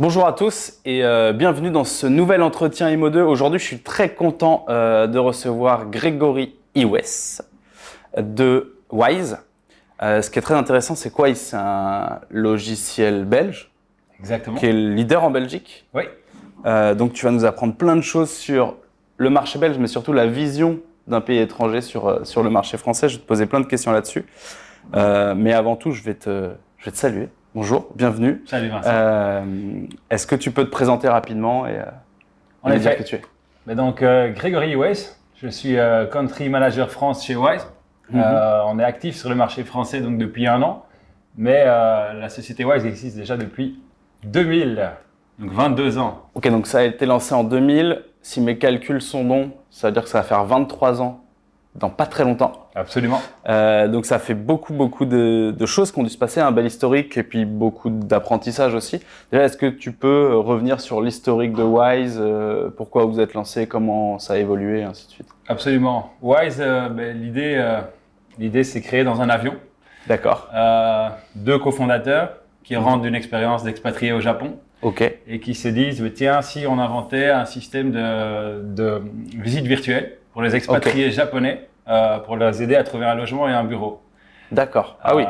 Bonjour à tous et bienvenue dans ce nouvel entretien Imo2. Aujourd'hui, je suis très content de recevoir Grégory Iwes de Wise. Ce qui est très intéressant, c'est que Wise, c'est un logiciel belge Exactement. qui est le leader en Belgique. Oui. Donc, tu vas nous apprendre plein de choses sur le marché belge, mais surtout la vision d'un pays étranger sur le marché français. Je vais te poser plein de questions là-dessus. Mais avant tout, je vais te saluer. Bonjour, bienvenue. Salut Vincent. Est-ce que tu peux te présenter rapidement et nous dire qui tu es? Mais donc, Grégory Iwes, je suis Country Manager France chez Wise. On est actif sur le marché français donc, depuis 1 an, mais la société Wise existe déjà depuis 2000, donc 22 ans. Ok, donc ça a été lancé en 2000. Si mes calculs sont bons, ça veut dire que ça va faire 23 ans dans pas très longtemps. Absolument. Donc ça fait beaucoup de choses qui ont dû se passer, un bel historique et puis beaucoup d'apprentissage aussi. Déjà, est-ce que tu peux revenir sur l'historique de Wise, pourquoi vous êtes lancé, comment ça a évolué, et ainsi de suite? Absolument. Wise, l'idée c'est créé dans un avion. D'accord. 2 cofondateurs qui rentrent d'une expérience d'expatrié au Japon. Ok. Et qui se disent, tiens, si on inventait un système de visite virtuelle pour les expatriés japonais, pour les aider à trouver un logement et un bureau. D'accord. Ah oui.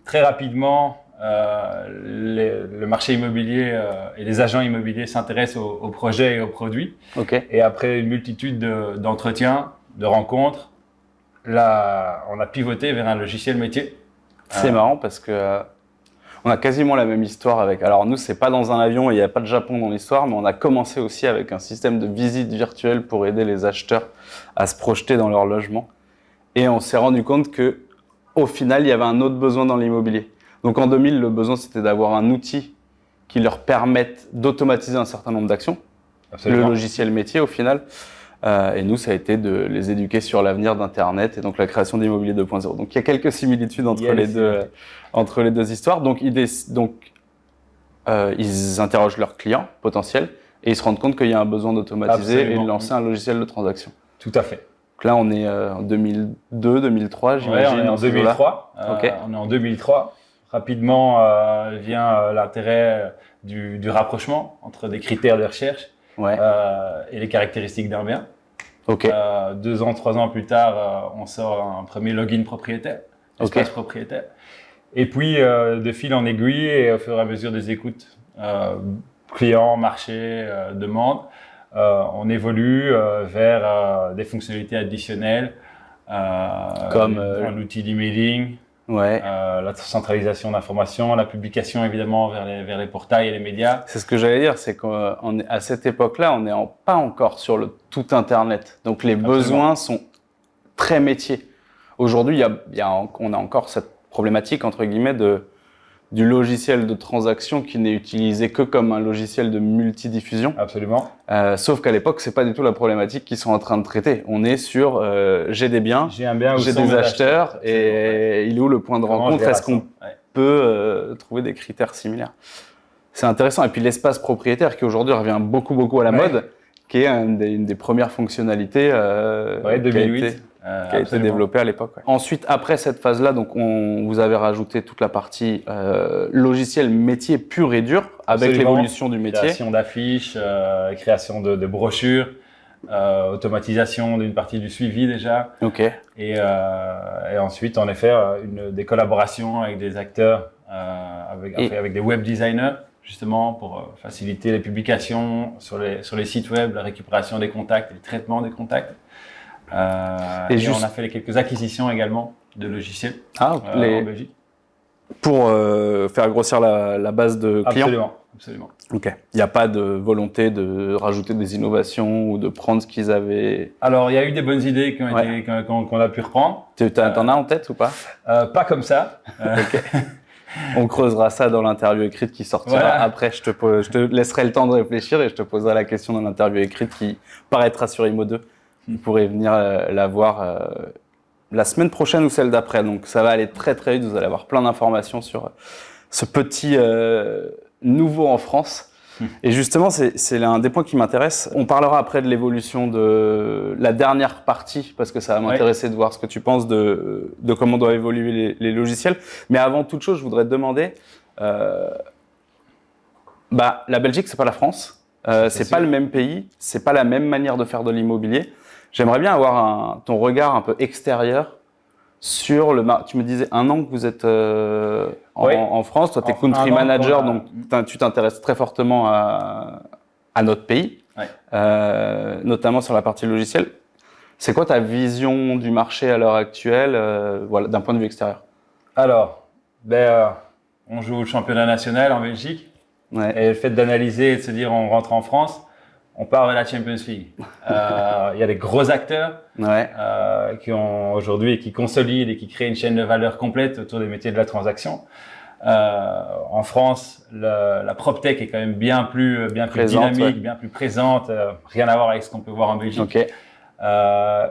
Très rapidement, le marché immobilier et les agents immobiliers s'intéressent au projet et aux produits. Ok. Et après une multitude d'entretiens, de rencontres, là, on a pivoté vers un logiciel métier. C'est marrant parce que on a quasiment la même histoire avec. Alors nous, c'est pas dans un avion et il n'y a pas de Japon dans l'histoire, mais on a commencé aussi avec un système de visite virtuelle pour aider les acheteurs à se projeter dans leur logement. Et on s'est rendu compte que, au final, il y avait un autre besoin dans l'immobilier. Donc en 2000, le besoin, c'était d'avoir un outil qui leur permette d'automatiser un certain nombre d'actions. Absolument. Le logiciel métier, au final. Et nous, ça a été de les éduquer sur l'avenir d'Internet et donc la création d'Immobilier 2.0. Donc il y a quelques similitudes entre les deux histoires. Donc ils interrogent leurs clients potentiels et ils se rendent compte qu'il y a un besoin d'automatiser et de lancer un logiciel de transaction. Tout à fait. Donc là, on est en 2002, 2003, j'imagine. Ouais, on est en 2003. Okay. On est en 2003. Rapidement vient l'intérêt du rapprochement entre des critères de recherche et les caractéristiques d'un bien. Okay. 2 ans, 3 ans plus tard, on sort un premier login propriétaire, espace propriétaire. Et puis, de fil en aiguille et au fur et à mesure des écoutes, clients, marché, demande, on évolue vers des fonctionnalités additionnelles, comme un outil d'emailing, la centralisation d'informations, la publication évidemment vers les portails et les médias. C'est ce que j'allais dire, c'est qu'à cette époque-là, on n'est pas encore sur le tout Internet. Donc les besoins sont très métiers. Aujourd'hui, on a encore cette problématique, entre guillemets, du logiciel de transaction qui n'est utilisé que comme un logiciel de multidiffusion. Absolument. Sauf qu'à l'époque, c'est pas du tout la problématique qu'ils sont en train de traiter. On est sur j'ai des biens, j'ai des acheteurs et il est où le point de rencontre? Est-ce qu'on peut trouver des critères similaires? C'est intéressant. Et puis l'espace propriétaire qui aujourd'hui revient beaucoup à la mode, qui est une des premières fonctionnalités 2008. Qui a été développé à l'époque. Ensuite, après cette phase-là, donc vous avez rajouté toute la partie logiciel métier pur et dur avec l'évolution du métier. Création d'affiches, création de brochures, automatisation d'une partie du suivi déjà. Ok. Et ensuite, en effet, des collaborations avec des acteurs, avec des web designers, justement pour faciliter les publications sur les sites web, la récupération des contacts et le traitement des contacts. On a fait quelques acquisitions également de logiciels en Belgique. Pour faire grossir la base de clients. Absolument. Ok. Il n'y a pas de volonté de rajouter des innovations ou de prendre ce qu'ils avaient. Alors, il y a eu des bonnes idées qu'on a pu reprendre. T'en as en tête ou pas? Pas comme ça. Ok. On creusera ça dans l'interview écrite qui sortira. Voilà. Après, je te laisserai le temps de réfléchir et je te poserai la question dans l'interview écrite qui paraîtra sur Imo2. Vous pourrez venir la voir la semaine prochaine ou celle d'après. Donc, ça va aller très vite. Vous allez avoir plein d'informations sur ce petit nouveau en France. Et justement, c'est l'un des points qui m'intéresse. On parlera après de l'évolution de la dernière partie, parce que ça va m'intéresser de voir ce que tu penses de comment doivent évoluer les logiciels. Mais avant toute chose, je voudrais te demander, La Belgique, c'est pas la France. C'est pas le même pays. C'est pas la même manière de faire de l'immobilier. J'aimerais bien avoir ton regard un peu extérieur sur tu me disais 1 an que vous êtes en France. Toi, tu es country manager, donc tu t'intéresses très fortement à notre pays, notamment sur la partie logicielle. C'est quoi ta vision du marché à l'heure actuelle, d'un point de vue extérieur? Alors, on joue le championnat national en Belgique. Et le fait d'analyser et de se dire on rentre en France, on part vers la Champions League. Il y a des gros acteurs qui ont aujourd'hui et qui consolident et qui créent une chaîne de valeur complète autour des métiers de la transaction. En France, la PropTech est quand même bien plus dynamique, bien plus présente, rien à voir avec ce qu'on peut voir en Belgique.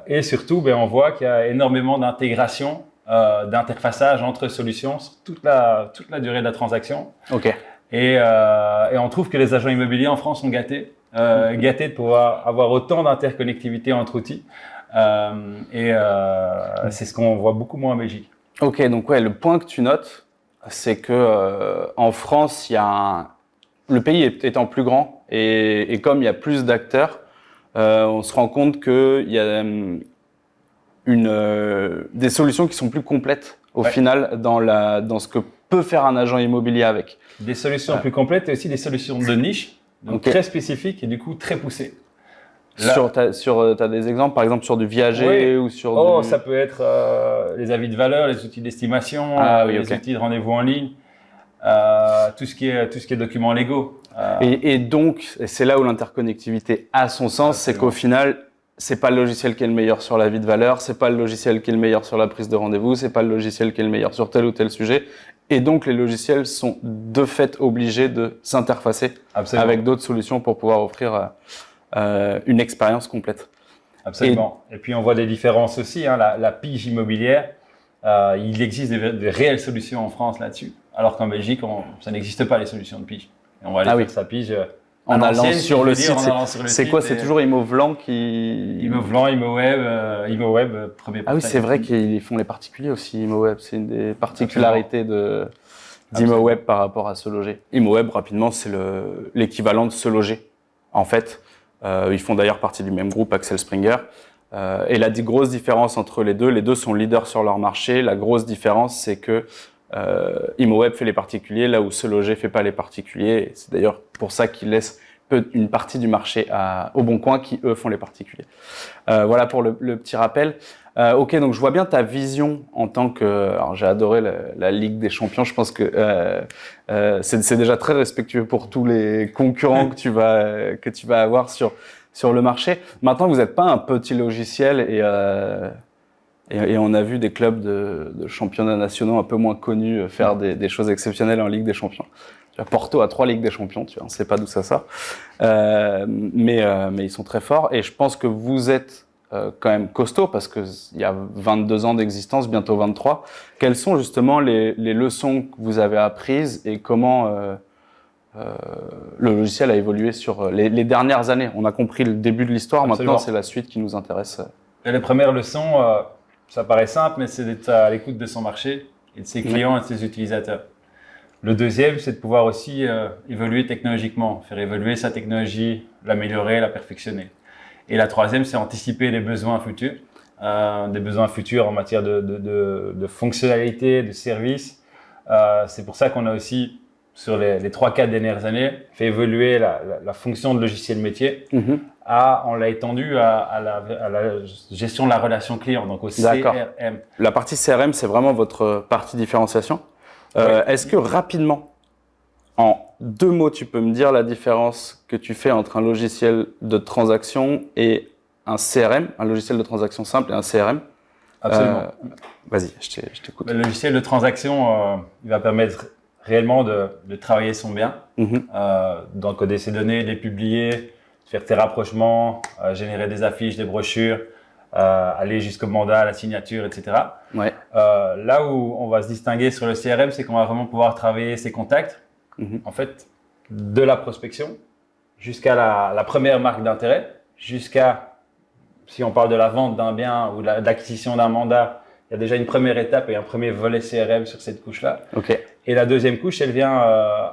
Et surtout, on voit qu'il y a énormément d'intégration, d'interfaçage entre solutions sur toute la durée de la transaction. Et on trouve que les agents immobiliers en France sont gâtés de pouvoir avoir autant d'interconnectivité entre outils. C'est ce qu'on voit beaucoup moins en Belgique. Ok, donc le point que tu notes, c'est que en France, le pays étant plus grand et comme il y a plus d'acteurs, on se rend compte qu'il y a des solutions qui sont plus complètes au final dans ce que peut faire un agent immobilier avec. Des solutions plus complètes et aussi des solutions de niche, donc très spécifiques et du coup très poussées. T'as des exemples, par exemple sur du viager ou sur ça peut être les avis de valeur, les outils d'estimation, les outils de rendez-vous en ligne, tout ce qui est documents légaux. Et donc, c'est là où l'interconnectivité a son sens, c'est qu'au final, c'est pas le logiciel qui est le meilleur sur l'avis de valeur, c'est pas le logiciel qui est le meilleur sur la prise de rendez-vous, c'est pas le logiciel qui est le meilleur sur tel ou tel sujet. Et donc, les logiciels sont de fait obligés de s'interfacer avec d'autres solutions pour pouvoir offrir une expérience complète. Absolument. Et puis, on voit des différences aussi. La pige immobilière, il existe des réelles solutions en France là-dessus, alors qu'en Belgique, ça n'existe pas les solutions de pige. Et on va aller faire sa pige en allant sur le site. C'est quoi? C'est toujours Imovlan qui… Imovlan, ImoWeb, premier. Ah oui, c'est vrai qu'ils font les particuliers aussi, ImoWeb. C'est une des particularités d'ImoWeb par rapport à Se Loger. ImoWeb, rapidement, c'est l'équivalent de Se Loger. En fait, ils font d'ailleurs partie du même groupe, Axel Springer. Et la grosse différence entre les deux sont leaders sur leur marché. La grosse différence, c'est que ImoWeb fait les particuliers, là où Se Loger fait pas les particuliers. C'est d'ailleurs pour ça qu'ils laissent une partie du marché au Bon Coin qui, eux, font les particuliers. Voilà pour le petit rappel. Ok, donc je vois bien ta vision en tant que… Alors, j'ai adoré la Ligue des Champions. Je pense que c'est déjà très respectueux pour tous les concurrents que tu vas avoir sur le marché. Maintenant, vous n'êtes pas un petit logiciel et on a vu des clubs de championnats nationaux un peu moins connus faire des choses exceptionnelles en Ligue des Champions. Porto a 3 Ligues des Champions, on ne sait pas d'où ça sort. Mais ils sont très forts et je pense que vous êtes quand même costaud parce qu'il y a 22 ans d'existence, bientôt 23. Quelles sont justement les leçons que vous avez apprises et comment le logiciel a évolué sur les dernières années? On a compris le début de l'histoire, Absolument. Maintenant c'est la suite qui nous intéresse. Et les premières leçons, ça paraît simple, mais c'est d'être à l'écoute de son marché et de ses clients et de ses utilisateurs. Le deuxième, c'est de pouvoir aussi évoluer technologiquement, faire évoluer sa technologie, l'améliorer, la perfectionner. Et la troisième, c'est anticiper les besoins futurs, des besoins futurs en matière de fonctionnalités, de services. C'est pour ça qu'on a aussi, sur les 3-4 dernières années, fait évoluer la fonction de logiciel métier. On l'a étendu à la gestion de la relation client, donc au CRM. La partie CRM, c'est vraiment votre partie différenciation. Est-ce que rapidement, en 2 mots, tu peux me dire la différence que tu fais entre un logiciel de transaction et un CRM, un logiciel de transaction simple et un CRM? Absolument. Vas-y, je t'écoute. Le logiciel de transaction, il va permettre réellement de travailler son bien, d'encoder ses données, de les publier, de faire tes rapprochements, générer des affiches, des brochures, aller jusqu'au mandat, la signature, etc. Là où on va se distinguer sur le CRM, c'est qu'on va vraiment pouvoir travailler ses contacts, en fait, de la prospection jusqu'à la première marque d'intérêt, jusqu'à, si on parle de la vente d'un bien ou de l'acquisition d'un mandat, il y a déjà une première étape et un premier volet CRM sur cette couche-là. Et la deuxième couche, elle vient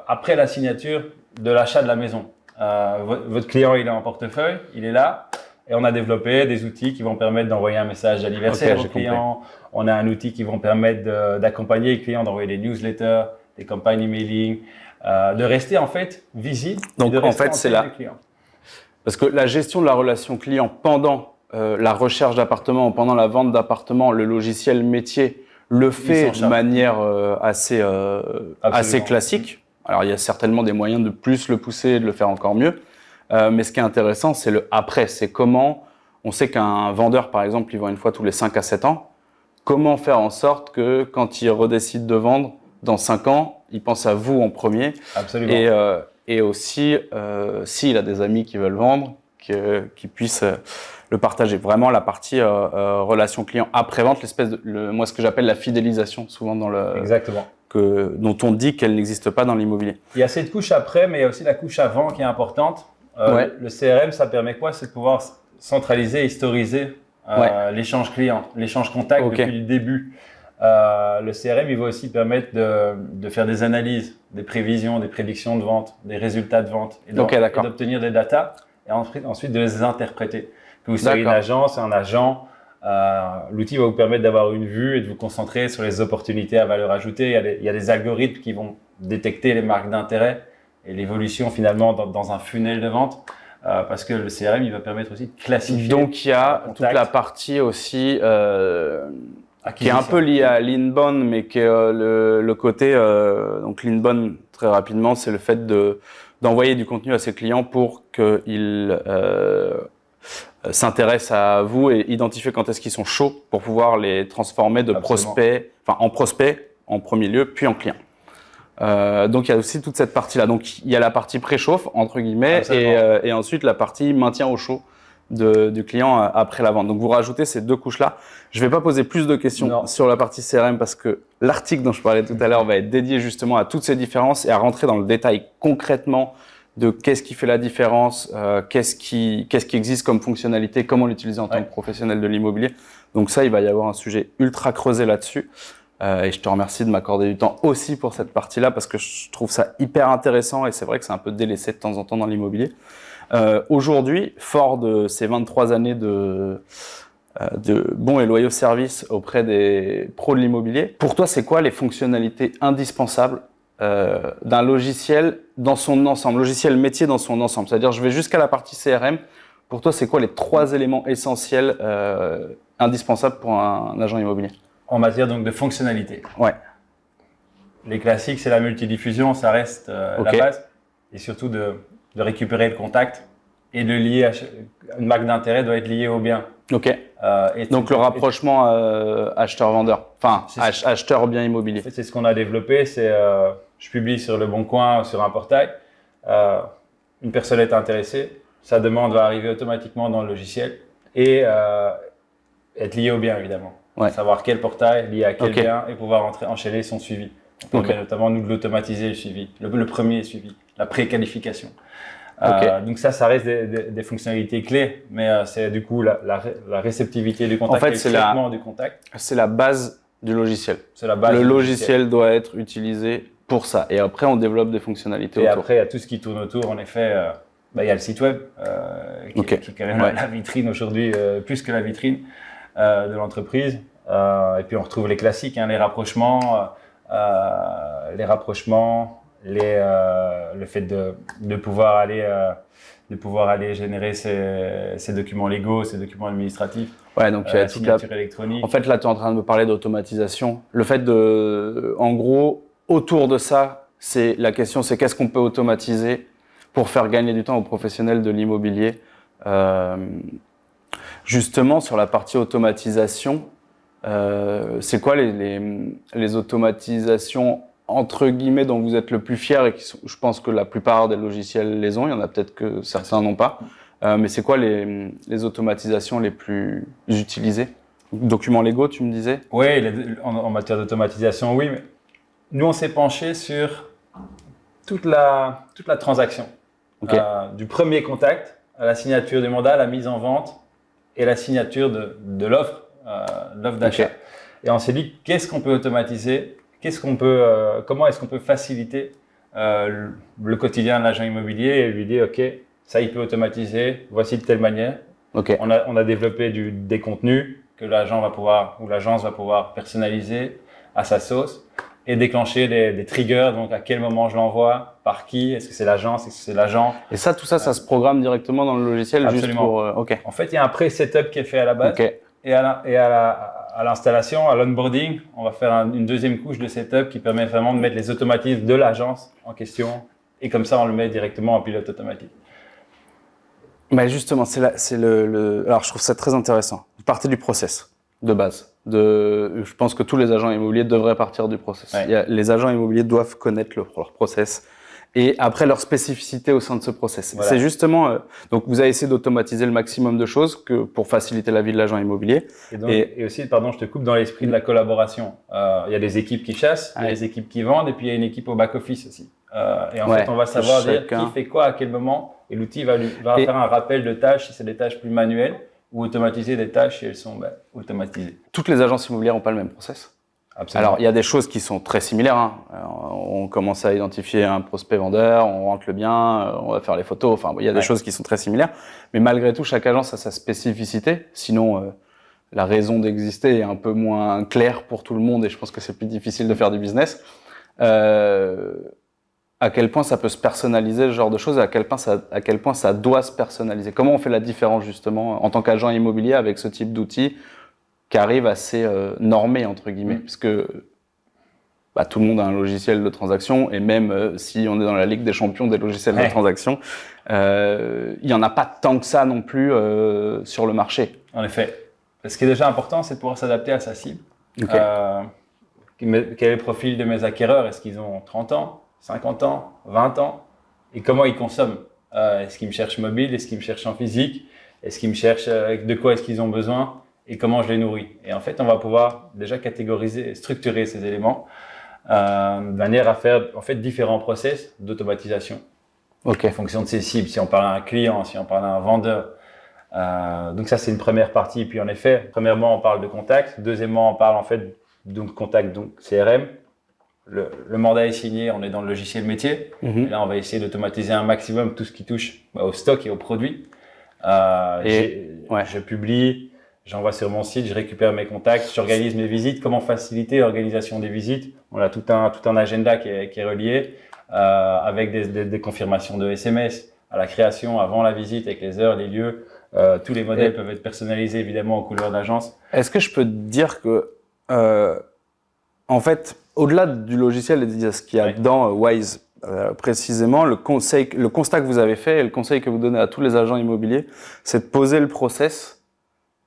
après la signature de l'achat de la maison. Votre client, il est en portefeuille, il est là. Et on a développé des outils qui vont permettre d'envoyer un message d'anniversaire aux clients. On a un outil qui vont permettre d'accompagner les clients, d'envoyer des newsletters, des campagnes emailing, de rester en fait visible. Donc en fait, c'est là. Parce que la gestion de la relation client pendant la recherche d'appartement, pendant la vente d'appartement, le logiciel métier le fait de manière assez classique. Alors il y a certainement des moyens de plus le pousser et de le faire encore mieux. Mais ce qui est intéressant, c'est le après. C'est comment, on sait qu'un vendeur, par exemple, il vend une fois tous les 5 à 7 ans. Comment faire en sorte que quand il redécide de vendre, dans 5 ans, il pense à vous en premier. Absolument. Et aussi, s'il a des amis qui veulent vendre, qu'ils puissent le partager. Vraiment, la partie relation client après-vente, moi, ce que j'appelle la fidélisation, souvent dans le… Exactement. Dont on dit qu'elle n'existe pas dans l'immobilier. Il y a cette couche après, mais il y a aussi la couche avant qui est importante. Le CRM, ça permet quoi? C'est de pouvoir centraliser, historiser l'échange client, l'échange contact depuis le début. Le CRM, il va aussi permettre de faire des analyses, des prévisions, des prédictions de vente, des résultats de vente et d'obtenir des datas et ensuite de les interpréter. Que vous soyez une agence, un agent, l'outil va vous permettre d'avoir une vue et de vous concentrer sur les opportunités à valeur ajoutée. Il y a des algorithmes qui vont détecter les marques d'intérêt et l'évolution finalement dans un funnel de vente, parce que le CRM, il va permettre aussi de classifier. Donc il y a toute la partie aussi qui est un peu liée à l'inbound, mais qui est le côté donc l'inbound, très rapidement, c'est le fait d'envoyer du contenu à ses clients pour qu'ils s'intéressent à vous et identifier quand est-ce qu'ils sont chauds pour pouvoir les transformer de prospects, en prospects en premier lieu, puis en clients. Donc il y a aussi toute cette partie-là. Donc il y a la partie préchauffe entre guillemets et ensuite la partie maintien au chaud du client après la vente. Donc vous rajoutez ces deux couches-là. Je vais pas poser plus de questions sur la partie CRM parce que l'article dont je parlais tout à l'heure va être dédié justement à toutes ces différences et à rentrer dans le détail concrètement de qu'est-ce qui fait la différence, qu'est-ce qui existe comme fonctionnalité, comment l'utiliser en tant que professionnel de l'immobilier. Donc ça, il va y avoir un sujet ultra creusé là-dessus. Et je te remercie de m'accorder du temps aussi pour cette partie-là parce que je trouve ça hyper intéressant et c'est vrai que c'est un peu délaissé de temps en temps dans l'immobilier. Aujourd'hui, fort de ces 23 années de bons et loyaux services auprès des pros de l'immobilier, pour toi, c'est quoi les fonctionnalités indispensables d'un logiciel dans son ensemble, logiciel métier dans son ensemble? C'est-à-dire, je vais jusqu'à la partie CRM. Pour toi, c'est quoi les 3 éléments essentiels indispensables pour un agent immobilier? En matière donc de fonctionnalité. Ouais. Les classiques, c'est la multidiffusion, ça reste la base. Et surtout de récupérer le contact et de lier une marque d'intérêt doit être liée au bien. Ok. Donc le rapprochement acheteur-vendeur, enfin acheteur bien immobilier. En fait, c'est ce qu'on a développé. C'est je publie sur Le Bon Coin ou sur un portail. Une personne est intéressée, sa demande va arriver automatiquement dans le logiciel et être liée au bien évidemment. Savoir quel portail, lié à quel bien et pouvoir enchaîner son suivi. On permet notamment nous de l'automatiser le suivi, le premier suivi, la préqualification. Donc ça reste des fonctionnalités clés, mais c'est du coup la réceptivité du contact, en fait, et le traitement du contact. C'est la base du logiciel. C'est la base. Le logiciel doit être utilisé pour ça. Et après, on développe des fonctionnalités autour. Et après, il y a tout ce qui tourne autour. En effet, il y a le site web qui est quand même la vitrine aujourd'hui, plus que la vitrine de l'entreprise. Et puis on retrouve les classiques, les rapprochements, le fait de pouvoir aller générer ces documents légaux, ces documents administratifs. Ouais, donc il y a toute la signature électronique. En fait, là, tu es en train de me parler d'automatisation. Le fait en gros, autour de ça, la question, c'est qu'est-ce qu'on peut automatiser pour faire gagner du temps aux professionnels de l'immobilier. Justement, sur la partie automatisation, c'est quoi les automatisations entre guillemets dont vous êtes le plus fier et je pense que la plupart des logiciels les ont, il y en a peut-être que certains n'ont pas, mais c'est quoi les automatisations les plus utilisées? Documents légaux, tu me disais? Oui, en matière d'automatisation, oui, mais nous on s'est penché sur toute la transaction, du premier contact à la signature du mandat, la mise en vente et la signature de l'offre d'achat. Et on s'est dit, qu'est-ce qu'on peut automatiser? Comment est-ce qu'on peut faciliter le quotidien de l'agent immobilier et lui dire, OK, ça, il peut automatiser, voici de telle manière. Ok. On a développé des contenus que l'agent va pouvoir, ou l'agence va pouvoir personnaliser à sa sauce et déclencher des triggers. Donc, à quel moment je l'envoie, par qui, est-ce que c'est l'agence, est-ce que c'est l'agent. Et ça, tout ça, ça se programme directement dans le logiciel juste Absolument. pour… ok. En fait, il y a un pré-setup qui est fait à la base. Ok. Et à l'installation, à l'onboarding, on va faire une deuxième couche de setup qui permet vraiment de mettre les automatismes de l'agence en question. Et comme ça, on le met directement en pilote automatique. Bah justement, alors je trouve ça très intéressant. Vous partez du process de base. Je pense que tous les agents immobiliers devraient partir du process. Ouais. Les agents immobiliers doivent connaître leur process et après leur spécificité au sein de ce process. Voilà. C'est justement donc vous avez essayé d'automatiser le maximum de choses pour faciliter la vie de l'agent immobilier. Et aussi, pardon, je te coupe, dans l'esprit de la collaboration. Il y a des équipes qui chassent, il y a des équipes qui vendent et puis il y a une équipe au back-office aussi. Et en fait, on va savoir dire qui fait quoi à quel moment et l'outil va faire un rappel de tâches si c'est des tâches plus manuelles ou automatiser des tâches si elles sont automatisées. Toutes les agences immobilières n'ont pas le même process. Absolument. Alors, il y a des choses qui sont très similaires. Hein. On commence à identifier un prospect vendeur, on rentre le bien, on va faire les photos. Enfin, il y a des choses qui sont très similaires. Mais malgré tout, chaque agence a sa spécificité. Sinon, la raison d'exister est un peu moins claire pour tout le monde et je pense que c'est plus difficile de faire du business. À quel point ça peut se personnaliser, ce genre de choses, et à quel point ça doit se personnaliser. Comment on fait la différence, justement, en tant qu'agent immobilier avec ce type d'outils qui arrive assez normé, entre guillemets, puisque tout le monde a un logiciel de transaction, et même si on est dans la Ligue des champions des logiciels de transaction, il n'y en a pas tant que ça non plus sur le marché. En effet. Ce qui est déjà important, c'est de pouvoir s'adapter à sa cible. Okay. Quel est le profil de mes acquéreurs? Est-ce qu'ils ont 30 ans, 50 ans, 20 ans? Et comment ils consomment? Est-ce qu'ils me cherchent mobile? Est-ce qu'ils me cherchent en physique? Est-ce qu'ils me cherchent de quoi est-ce qu'ils ont besoin? Et comment je les nourris? Et en fait, on va pouvoir déjà catégoriser et structurer ces éléments de manière à faire en fait différents process d'automatisation en fonction de ses cibles. Si on parle à un client, si on parle à un vendeur. Donc ça, c'est une première partie. Puis en effet, premièrement, on parle de contact. Deuxièmement, on parle en fait de contact, donc CRM. Le mandat est signé, on est dans le logiciel métier. Et là, on va essayer d'automatiser un maximum tout ce qui touche au stock et aux produits. Je publie, j'envoie sur mon site, je récupère mes contacts, j'organise mes visites. Comment faciliter l'organisation des visites? On a tout un agenda qui est relié avec des confirmations de SMS à la création, avant la visite, avec les heures, les lieux. Tous les modèles peuvent être personnalisés évidemment aux couleurs d'agence. Est-ce que je peux te dire que, en fait, au-delà du logiciel et de ce qu'il y a dedans, Wise, précisément, le constat que vous avez fait et le conseil que vous donnez à tous les agents immobiliers, c'est de poser le process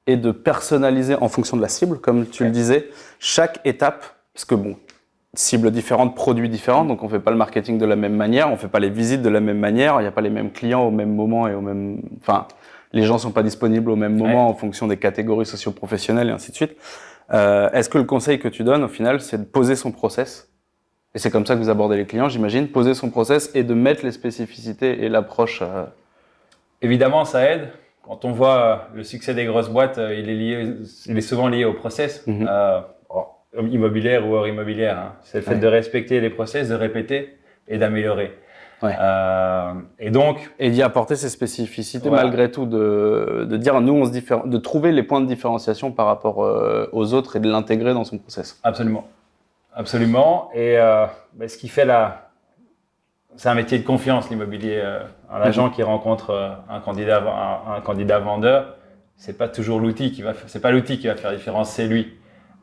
et de personnaliser en fonction de la cible, comme tu le disais, chaque étape, parce que cibles différentes, produits différents, donc on fait pas le marketing de la même manière, on fait pas les visites de la même manière, il n'y a pas les mêmes clients au même moment et les gens sont pas disponibles au même moment en fonction des catégories socio-professionnelles et ainsi de suite. Est-ce que le conseil que tu donnes au final, c'est de poser son process? Et c'est comme ça que vous abordez les clients, j'imagine, poser son process et de mettre les spécificités et l'approche. Évidemment, ça aide. Quand on voit le succès des grosses boîtes, il est souvent lié au process, immobilière ou hors immobilière. Hein. C'est le fait de respecter les process, de répéter et d'améliorer. Et d'y apporter ses spécificités malgré tout, de dire nous on se de trouver les points de différenciation par rapport aux autres et de l'intégrer dans son process. Absolument. Et ce qui fait c'est un métier de confiance, l'immobilier. Un agent qui rencontre un candidat vendeur, c'est pas toujours l'outil c'est pas l'outil qui va faire la différence, c'est lui.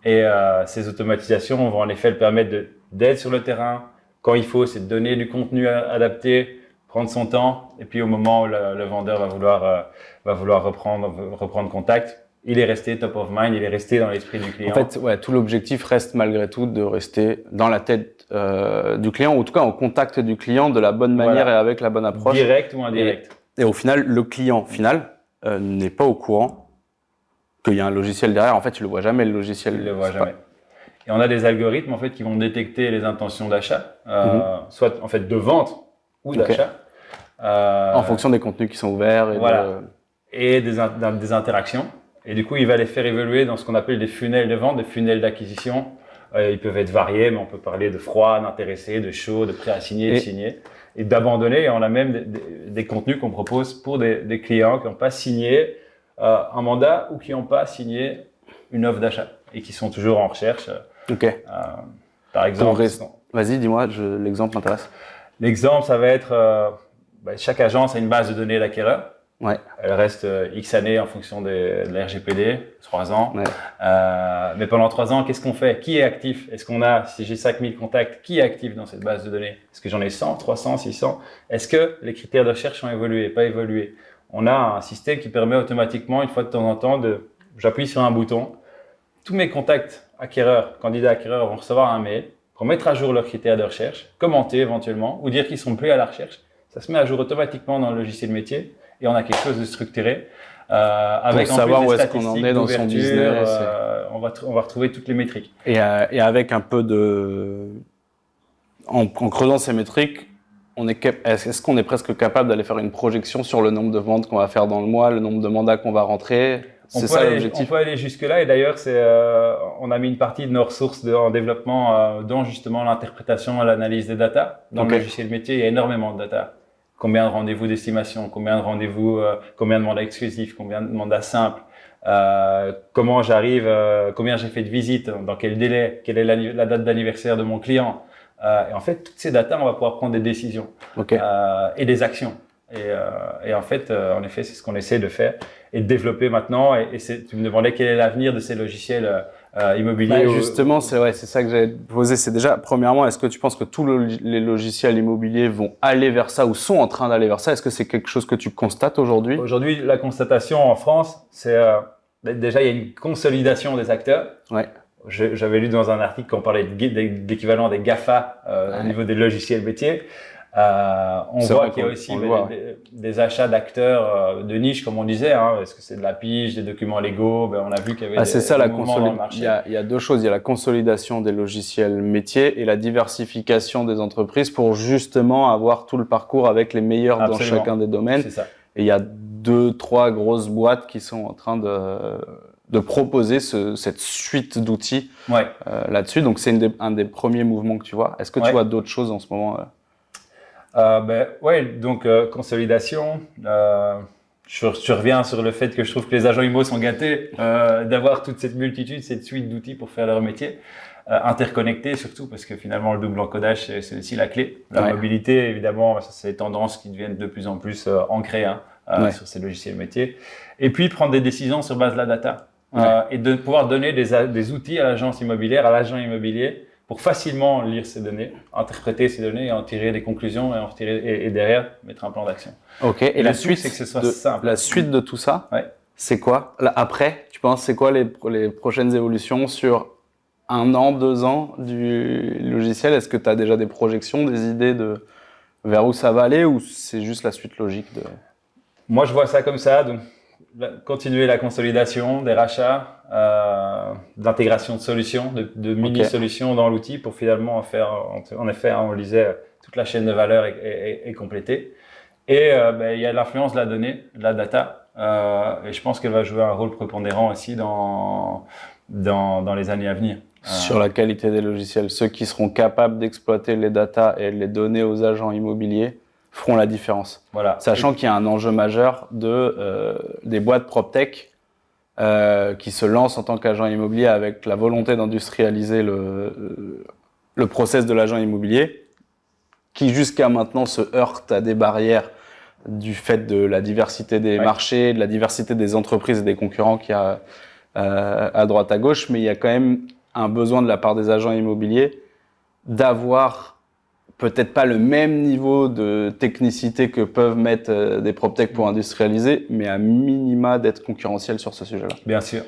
Et ces automatisations vont en effet le permettre d'être sur le terrain. Quand il faut, c'est de donner du contenu adapté, prendre son temps. Et puis au moment où le vendeur va vouloir reprendre contact, il est resté top of mind, il est resté dans l'esprit du client. En fait, tout l'objectif reste malgré tout de rester dans la tête du client, ou en tout cas en contact du client de la bonne manière et avec la bonne approche. Direct ou indirect. Et au final, le client final n'est pas au courant qu'il y a un logiciel derrière. En fait, tu le vois jamais, le logiciel. Il le voit jamais. Et on a des algorithmes en fait qui vont détecter les intentions d'achat, soit en fait de vente ou d'achat. En fonction des contenus qui sont ouverts et des interactions. Et du coup, il va les faire évoluer dans ce qu'on appelle des funnels de vente, des funnels d'acquisition, Ils peuvent être variés, mais on peut parler de froid, d'intéressé, de chaud, de prêt à signer, de signer. Et d'abandonner. Et on a même des contenus qu'on propose pour des clients qui n'ont pas signé un mandat ou qui n'ont pas signé une offre d'achat et qui sont toujours en recherche. Par exemple. Vas-y, dis-moi, l'exemple m'intéresse. L'exemple, ça va être chaque agence a une base de données d'acquéreurs. Ouais. Elle reste X années en fonction de la RGPD, 3 ans. Ouais. Mais pendant 3 ans, qu'est-ce qu'on fait? Qui est actif? Est-ce qu'on a, si j'ai 5000 contacts, qui est actif dans cette base de données? Est-ce que j'en ai 100, 300, 600? Est-ce que les critères de recherche ont évolué, pas évolué? On a un système qui permet automatiquement, une fois de temps en temps, j'appuie sur un bouton. Tous mes contacts acquéreurs, candidats acquéreurs vont recevoir un mail pour mettre à jour leurs critères de recherche, commenter éventuellement ou dire qu'ils sont plus à la recherche. Ça se met à jour automatiquement dans le logiciel métier et on a quelque chose de structuré avec pour savoir où est-ce qu'on en est dans son business. On va retrouver toutes les métriques. Et avec un peu de... En creusant ces métriques, est-ce qu'on est presque capable d'aller faire une projection sur le nombre de ventes qu'on va faire dans le mois, le nombre de mandats qu'on va rentrer? C'est ça l'objectif. On peut aller jusque-là et d'ailleurs, on a mis une partie de nos ressources en développement dont justement l'interprétation et l'analyse des data. Dans le logiciel métier, il y a énormément de data. Combien de rendez-vous d'estimation, combien de rendez-vous, combien de mandats exclusifs, combien de mandats simples, comment j'arrive, combien j'ai fait de visites, dans quel délai, quelle est la date d'anniversaire de mon client. Et en fait, toutes ces datas, on va pouvoir prendre des décisions et des actions. Et en fait, en effet, c'est ce qu'on essaie de faire et de développer maintenant. Et tu me demandais quel est l'avenir de ces logiciels immobiliers. Justement, c'est ça que j'allais te poser. C'est déjà, premièrement, est-ce que tu penses que tous les logiciels immobiliers vont aller vers ça ou sont en train d'aller vers ça? Est-ce que c'est quelque chose que tu constates aujourd'hui? Aujourd'hui, la constatation en France, c'est déjà, il y a une consolidation des acteurs. Ouais. J'avais lu dans un article qu'on parlait d'équivalent des GAFA au niveau des logiciels métiers. On voit qu'il y a aussi des achats d'acteurs de niche, comme on disait. Est-ce que c'est de la pige, des documents légaux? On a vu qu'il y avait des mouvements dans le marché. Il y a deux choses. Il y a la consolidation des logiciels métiers et la diversification des entreprises pour justement avoir tout le parcours avec les meilleurs dans chacun des domaines. C'est ça. Et il y a 2-3 grosses boîtes qui sont en train de proposer cette suite d'outils là-dessus. Donc, c'est un des premiers mouvements que tu vois. Est-ce que tu vois d'autres choses en ce moment donc consolidation. Je reviens sur le fait que je trouve que les agents IMO sont gâtés d'avoir toute cette multitude, cette suite d'outils pour faire leur métier. Interconnectés surtout, parce que finalement le double encodage c'est aussi la clé. La mobilité, évidemment, ça, c'est des tendances qui deviennent de plus en plus ancrées sur ces logiciels métiers. Et puis prendre des décisions sur base de la data et de pouvoir donner des outils à l'agence immobilière, à l'agent immobilier, pour facilement lire ces données, interpréter ces données et en tirer des conclusions et derrière mettre un plan d'action. Ok. Et la suite, c'est que ce soit simple. La suite de tout ça, c'est quoi? Là, après, tu penses, c'est quoi les prochaines évolutions sur 1 an, 2 ans du logiciel? Est-ce que tu as déjà des projections, des idées de vers où ça va aller ou c'est juste la suite logique de... Moi, je vois ça comme ça. Donc, continuer la consolidation des rachats, d'intégration de solutions, de mini-solutions dans l'outil pour finalement en faire, en effet, on le disait, toute la chaîne de valeur est complétée. Et il y a l'influence de la donnée, de la data, et je pense qu'elle va jouer un rôle prépondérant aussi dans les années à venir. Sur la qualité des logiciels, ceux qui seront capables d'exploiter les datas et de les donner aux agents immobiliers feront la différence. Voilà. Sachant qu'il y a un enjeu majeur des boîtes PropTech qui se lancent en tant qu'agent immobilier avec la volonté d'industrialiser le process de l'agent immobilier, qui jusqu'à maintenant se heurte à des barrières du fait de la diversité des marchés, de la diversité des entreprises et des concurrents qu'il y a à droite à gauche, mais il y a quand même un besoin de la part des agents immobiliers d'avoir peut-être pas le même niveau de technicité que peuvent mettre des PropTech pour industrialiser, mais à minima d'être concurrentiel sur ce sujet-là. Bien sûr.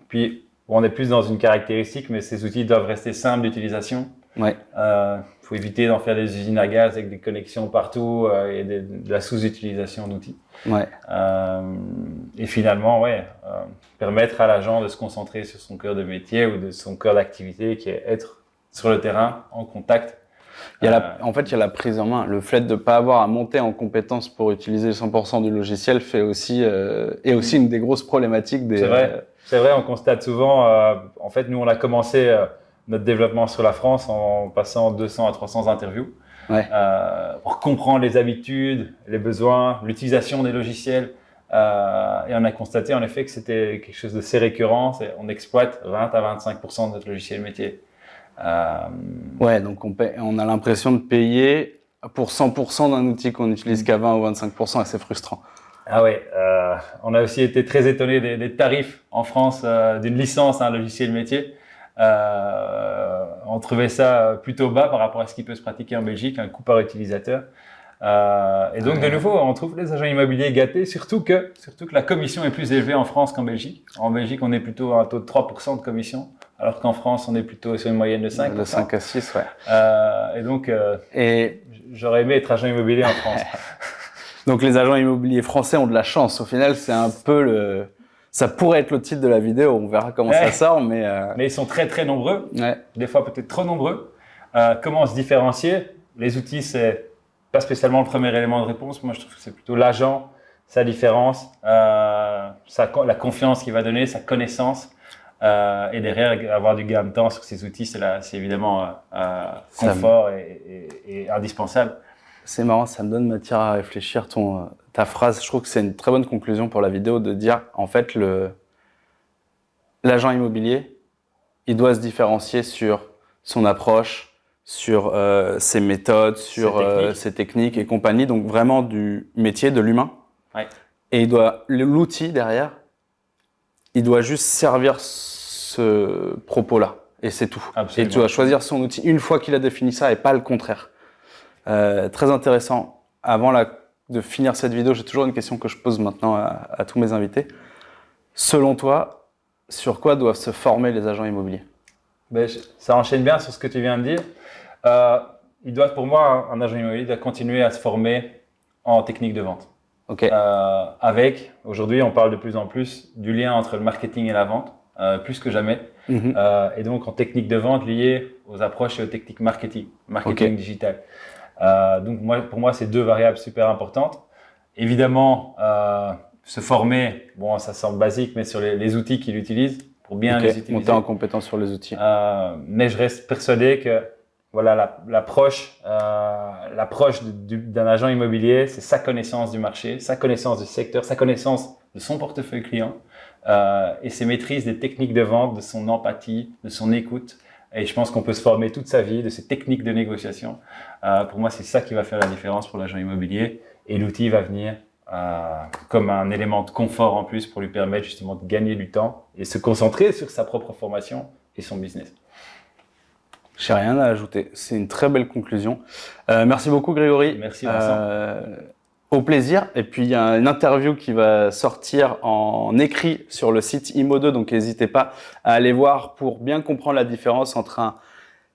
Puis, on est plus dans une caractéristique, mais ces outils doivent rester simples d'utilisation. Ouais. Faut éviter d'en faire des usines à gaz avec des connexions partout et de la sous-utilisation d'outils. Ouais. Et finalement, permettre à l'agent de se concentrer sur son cœur de métier ou de son cœur d'activité qui est être sur le terrain, en contact. En fait, il y a la prise en main. Le fait de ne pas avoir à monter en compétences pour utiliser 100% du logiciel est aussi une des grosses problématiques. C'est vrai, on constate souvent, en fait, nous on a commencé... notre développement sur la France en passant 200 à 300 interviews pour comprendre les habitudes, les besoins, l'utilisation des logiciels. Et on a constaté en effet que c'était quelque chose de assez récurrent. On exploite 20 à 25% de notre logiciel métier. Ouais, donc on a l'impression de payer pour 100% d'un outil qu'on n'utilise qu'à 20 ou 25%, et c'est frustrant. Ah ouais, on a aussi été très étonnés des tarifs en France d'une licence, un logiciel métier. On trouvait ça plutôt bas par rapport à ce qui peut se pratiquer en Belgique, un coût par utilisateur. Et donc, de nouveau, on trouve les agents immobiliers gâtés, surtout que la commission est plus élevée en France qu'en Belgique. En Belgique, on est plutôt à un taux de 3% de commission, alors qu'en France, on est plutôt sur une moyenne de 5%. De 5 à 6, ouais. Et donc, j'aurais aimé être agent immobilier en France. Donc, les agents immobiliers français ont de la chance. Au final, c'est un peu ça pourrait être le titre de la vidéo. On verra comment ça sort, mais ils sont très, très nombreux. Ouais. Des fois, peut-être trop nombreux. Comment se différencier? Les outils, c'est pas spécialement le premier élément de réponse. Moi, je trouve que c'est plutôt l'agent, sa différence, la confiance qu'il va donner, sa connaissance. Et derrière, avoir du gain de temps sur ces outils, c'est évidemment confort et indispensable. C'est marrant, ça me donne matière à réfléchir. Ta phrase, je trouve que c'est une très bonne conclusion pour la vidéo de dire, en fait, l'agent immobilier, il doit se différencier sur son approche, sur ses méthodes, sur ses techniques et compagnie. Donc vraiment du métier, de l'humain. Ouais. Et l'outil derrière, il doit juste servir ce propos-là. Et c'est tout. Absolument. Et tu dois choisir son outil une fois qu'il a défini ça et pas le contraire. Très intéressant. Avant de finir cette vidéo, j'ai toujours une question que je pose maintenant à tous mes invités. Selon toi, sur quoi doivent se former les agents immobiliers? Ça enchaîne bien sur ce que tu viens de dire. Il doit, pour moi, un agent immobilier doit continuer à se former en technique de vente. Okay. Aujourd'hui, on parle de plus en plus du lien entre le marketing et la vente, plus que jamais. Et donc, en technique de vente liée aux approches et aux techniques marketing digital. Donc, pour moi, c'est deux variables super importantes. Évidemment, se former, bon, ça semble basique, mais sur les outils qu'il utilise, pour bien les utiliser. Monter en compétence sur les outils. Mais je reste persuadé que voilà, l'approche d'un agent immobilier, c'est sa connaissance du marché, sa connaissance du secteur, sa connaissance de son portefeuille client et ses maîtrises des techniques de vente, de son empathie, de son écoute. Et je pense qu'on peut se former toute sa vie de ces techniques de négociation. Pour moi, c'est ça qui va faire la différence pour l'agent immobilier. Et l'outil va venir comme un élément de confort en plus pour lui permettre justement de gagner du temps et se concentrer sur sa propre formation et son business. J'ai rien à ajouter. C'est une très belle conclusion. Merci beaucoup, Grégory. Merci, Vincent. Au plaisir. Et puis, il y a une interview qui va sortir en écrit sur le site Imo2, donc n'hésitez pas à aller voir pour bien comprendre la différence entre un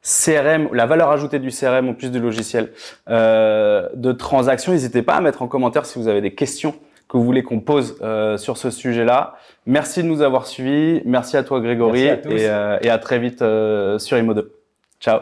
CRM, la valeur ajoutée du CRM en plus du logiciel de transaction. N'hésitez pas à mettre en commentaire si vous avez des questions que vous voulez qu'on pose sur ce sujet-là. Merci de nous avoir suivis. Merci à toi, Grégory. Merci à tous. Et à très vite sur Imo2. Ciao.